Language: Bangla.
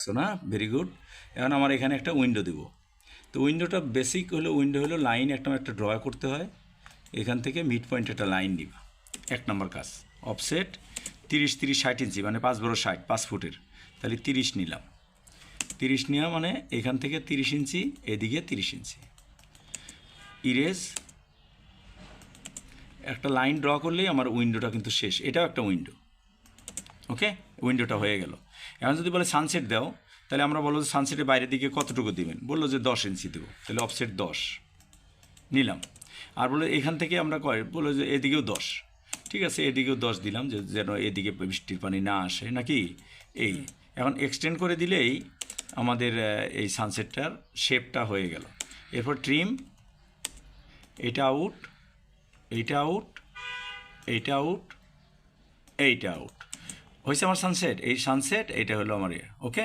সো না, ভেরি গুড। এখন আমার এখানে একটা উইন্ডো দেব। তো উইন্ডোটা বেসিক হলো, উইন্ডো হলো লাইন একটা ড্র করতে হয়। এখান থেকে মিড পয়েন্ট একটা লাইন নিবা, 1 নম্বর কাজ। অফসেট 30 30 60 ইঞ্চি, মানে 5 বড় 60, 5 ফুটের, তাহলে 30 নিলাম। 30 নেওয়া মানে এখান থেকে 30 ইঞ্চি, এদিকে 30 ইঞ্চি। ইরেজ একটা লাইন ড্র করলেই আমার উইন্ডোটা কিন্তু শেষ। এটাও একটা উইন্ডো। ওকে, উইন্ডোটা হয়ে গেল। এখন যদি বলে সানসেট দাও, তাহলে আমরা বলবো যে সানসেটের বাইরের দিকে কতটুকু দেবেন, বললো যে 10 ইঞ্চি দেবো, তাহলে অফসেট 10 নিলাম। আর বলে এখান থেকে আমরা বললো যে এদিকেও 10, ঠিক আছে, এদিকেও 10 দিলাম, যে যেন এদিকে বৃষ্টির পানি না আসে নাকি। এই এখন এক্সটেন্ড করে দিলেই আমাদের এই সানসেটটার শেপটা হয়ে গেল। এরপর ট্রিম, এটা আউট, এইটা আউট, এইটা আউট, এইটা আউট, হয়েছে আমার সানসেট। এই সানসেট, এইটা হলো আমার ওকে।